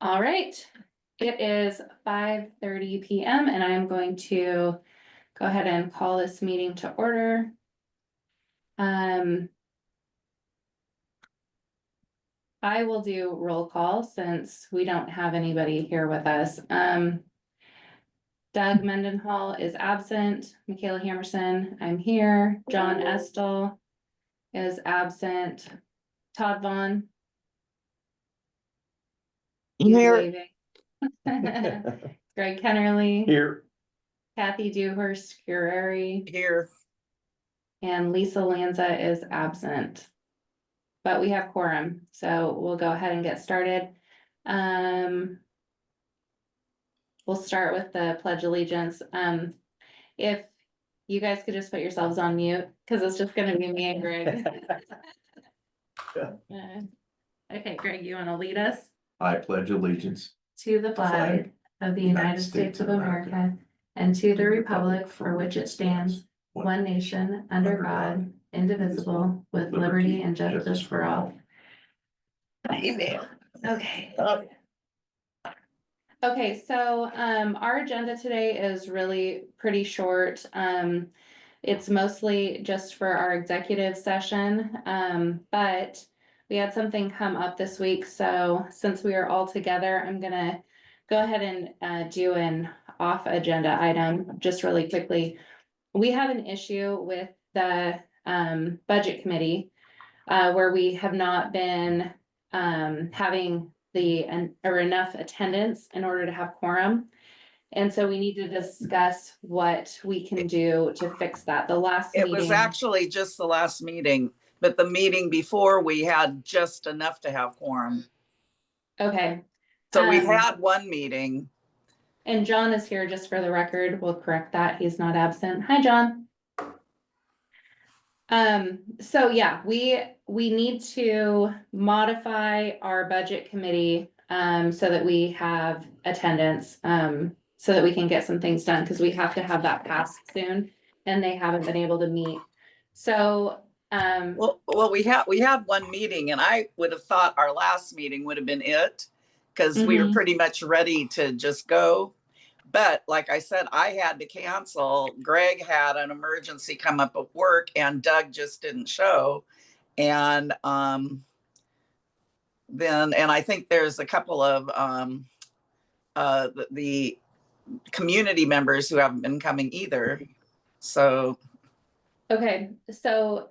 All right, it is 5:30 p.m. and I am going to go ahead and call this meeting to order. I will do roll call since we don't have anybody here with us. Doug Mendenhall is absent. Michaela Hammerson, I'm here. John Estel is absent. Todd Vaughn. He's Here. waving. Greg Kennerly. Here. Kathy Dewhurst Cureri. Here. And Lisa Lanza is absent. But we have quorum, so we'll go ahead and get started. We'll start with the Pledge of Allegiance. If you guys could just put yourselves on mute, because it's just gonna be me and Greg. Okay, Greg, you wanna lead us? I pledge allegiance To the flag of the United States of America and to the republic for which it stands, one nation, under God, indivisible, with liberty and justice for all. Amen. Okay. Okay, so our agenda today is really pretty short. It's mostly just for our executive session, but we had something come up this week, so since we are all together, I'm gonna go ahead and do an off-agenda item just really quickly. We have an issue with the budget committee where we have not been having or enough attendance in order to have quorum. And so we need to discuss what we can do to fix that. The last It meeting. was actually just the last meeting, but the meeting before we had just enough to have quorum. Okay. So we've had one meeting. And John is here just for the record. We'll correct that. He's not absent. Hi, John. So yeah, we need to modify our budget committee, so that we have attendance, so that we can get some things done, because we have to have that passed soon, and they haven't been able to meet. So, Well, we had one meeting, and I would have thought our last meeting would have been it, because we were pretty much ready to just go. But like I said, I had to cancel. Greg had an emergency come up at work, and Doug just didn't show. And then I think there's a couple of the community members who haven't been coming either. So okay, so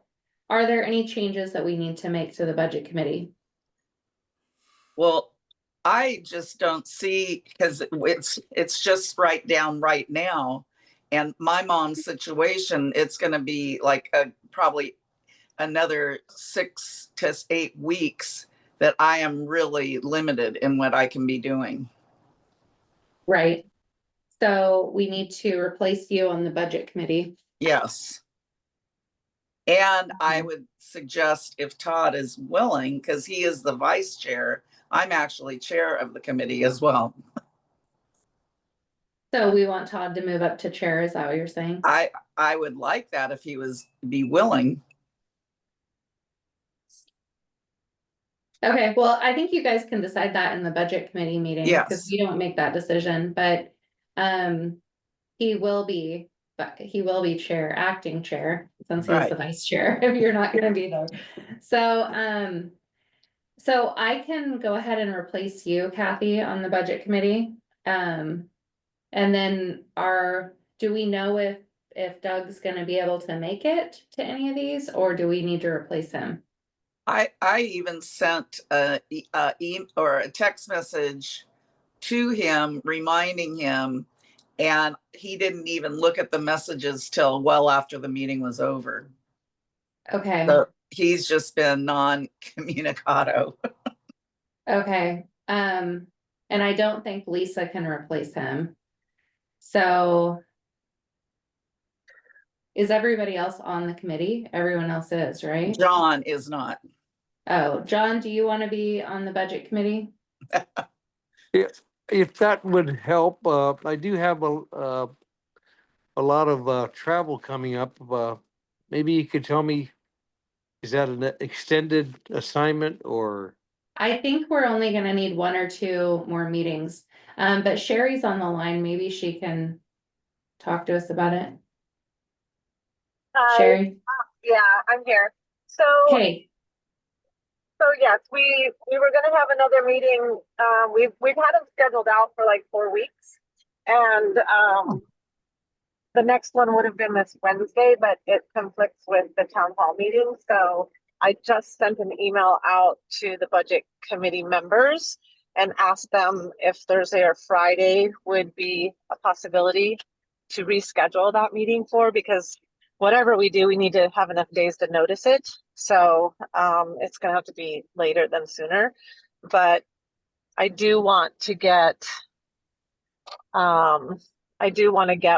are there any changes that we need to make to the budget committee? well, I just don't see, because it's just right down right now. And my mom's situation, it's going to be like probably another 6 to 8 weeks that I am really limited in what I can be doing. Right. So we need to replace you on the budget committee. Yes. And I would suggest if Todd is willing, because he is the vice chair, I'm actually chair of the committee as well. So we want Todd to move up to chair, is that what you're saying? I would like that if he be willing. Okay, well, I think you guys can decide that in the budget committee meeting. Yes. Because we don't make that decision, but he will be chair, acting chair, since he's Right. the vice chair, if you're not gonna be there. So so I can go ahead and replace you, Kathy, on the budget committee. And then do we know if Doug's gonna be able to make it to any of these, or do we need to replace him? I even sent a text message to him reminding him, and he didn't even look at the messages till well after the meeting was over. Okay. So he's just been non-communicado. Okay, and I don't think Lisa can replace him. So. Is everybody else on the committee? Everyone else is, right? John is not. Oh, John, do you want to be on the budget committee? If that would help, I do have a lot of travel coming up. Maybe you could tell me, is that an extended assignment or? I think we're only gonna need 1 or 2 more meetings. But Sherry's on the line. Maybe she can talk to us about it. Hi, Sherry? yeah, I'm here. So, Hey, yes, we were gonna have another meeting. We've had them scheduled out for like 4 weeks. And, the next one would have been this Wednesday, but it conflicts with the town hall meeting. So I just sent an email out to the budget committee members and asked them if Thursday or Friday would be a possibility to reschedule that meeting for, because whatever we do, we need to have enough days to notice it. So it's gonna have to be later than sooner. But I do want to get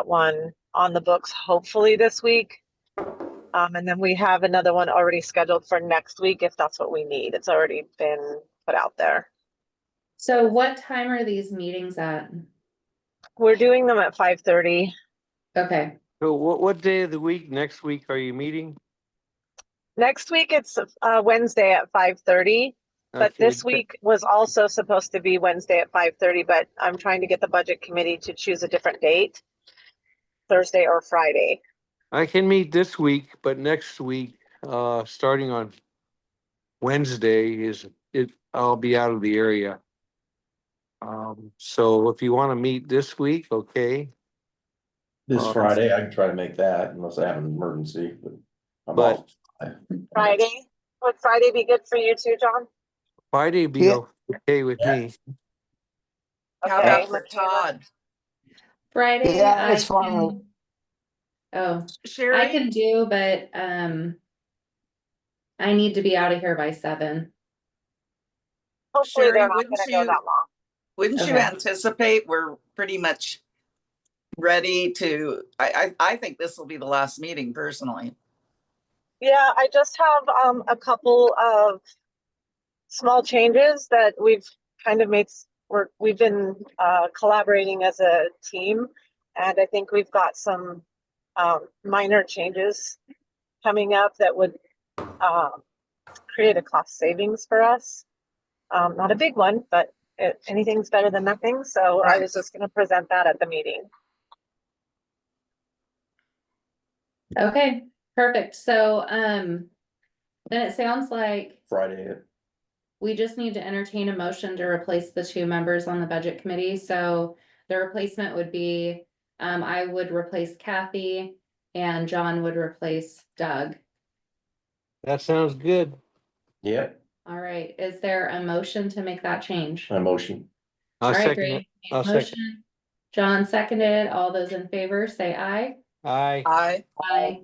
one on the books, hopefully this week. And then we have another one already scheduled for next week if that's what we need. It's already been put out there. so what time are these meetings at? We're doing them at 5:30. Okay, So what day of the week, next week are you meeting? Next week it's Wednesday at 5:30. But Okay, this week was also supposed to be Wednesday at 5:30, but I'm trying to get the budget committee to choose a different date, Thursday or Friday. I can meet this week, but next week, starting on Wednesday I'll be out of the area. So if you want to meet this week, okay, This Friday, I can try to make that unless I have an emergency, but. I'm But- off. Friday? Would Friday be good for you too, John? Friday be Yeah. okay with me. How Okay, about for Michaela? Todd? Friday, Yeah, I it's fine. can. Oh, I Sherry? can do, but, I need to be out of here by 7. Hopefully Sherry, they're not wouldn't gonna go you- that long. Wouldn't you Okay. anticipate we're pretty much ready to, I think this will be the last meeting personally. Yeah, I just have a couple of small changes that we've kind of made. We've been collaborating as a team, and I think we've got some minor changes coming up that would create a cost savings for us. Not a big one, but anything's better than nothing. So I was Right. just going to present that at the meeting. Okay, perfect. So, then it sounds like Friday, we just need to entertain a motion to replace the 2 members on the budget committee. So the replacement would be, I would replace Kathy and John would replace Doug. That sounds good. yeah, All right, is there a motion to make that change? my motion. All I'll right, second great. it. I'll second. Motion. John seconded. All those in favor, say aye. Aye. Aye.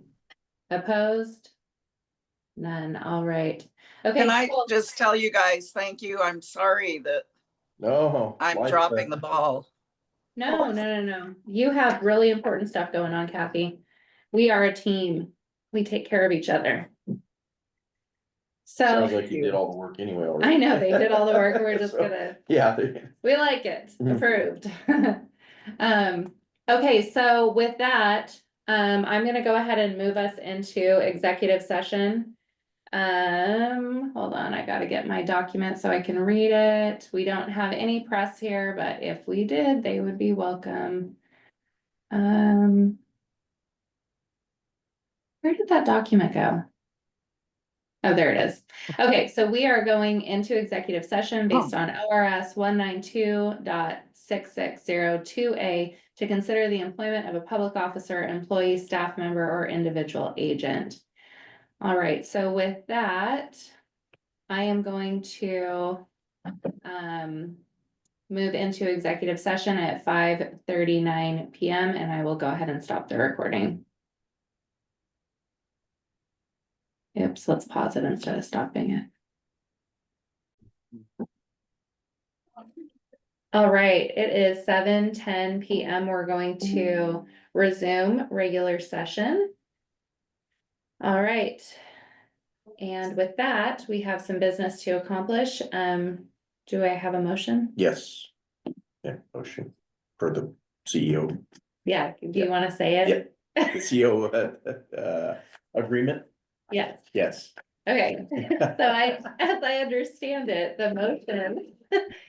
Opposed? None. All right. Okay. Can I cool. just tell you guys, thank you. I'm sorry that No. I'm life, dropping the ball. No. You have really important stuff going on, Kathy. We are a team. We take care of each other. Sounds So, like you did all the work anyway already. I know they did all the work. We're just So, gonna, Yeah. we like it. Mhm. Approved. Okay, so with that, I'm gonna go ahead and move us into executive session. Hold on, I gotta get my document so I can read it. We don't have any press here, but if we did, they would be welcome. Where did that document go? Oh, there it is. Okay, so we are going into executive session based on ORS 192.6602A to consider the employment of a public officer, employee, staff member, or individual agent. All right, so with that, I am going to move into executive session at 5:39 PM, and I will go ahead and stop the recording. Oops, let's pause it instead of stopping it. All right, it is 7:10 PM. We're going to resume regular session. All right. And with that, we have some business to accomplish. Do I have a motion? Yes. Yeah, motion for the CEO, Yeah, do you want to say it? the CEO agreement. Yes. Yes, Okay, as I understand it, the motion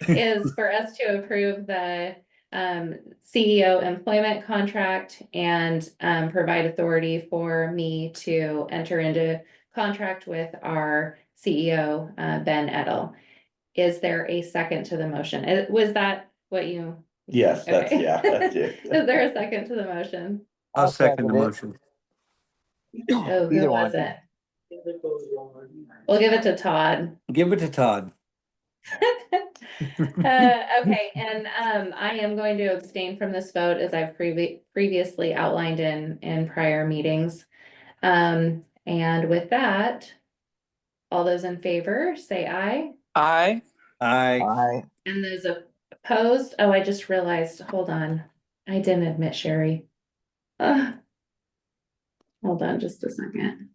is for us to approve the CEO employment contract and provide authority for me to enter into contract with our CEO, Ben Edel. Is there a second to the motion? Was that what you? Yes, that's, Okay. yeah, that's it. Is there a second to the motion? I'll second the it. motion. Oh, who Either was one. it? We'll give it to Todd. Give it to Todd. Okay, and I am going to abstain from this vote as I've previously outlined in prior meetings. And with that, all those in favor, say aye. Aye. Aye. And those opposed, oh, I just realized, hold on, I didn't admit Sherry. Hold on just a second.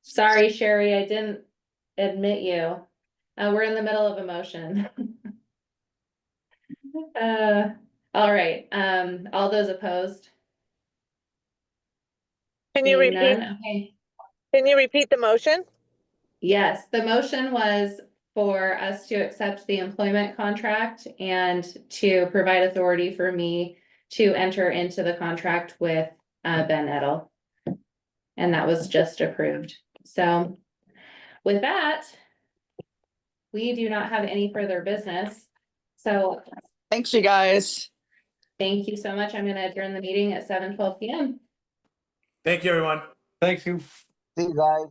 Sorry, Sherry, I didn't admit you. We're in the middle of a motion. All right, all those opposed? Can you Seeing repeat, none? Okay, can you repeat the motion? yes, the motion was for us to accept the employment contract and to provide authority for me to enter into the contract with Ben Edel. And that was just approved. So with that, we do not have any further business. So Thanks, you guys. thank you so much. I'm gonna adjourn the meeting at 7:12 PM. Thank you, everyone. Thank you. See you guys.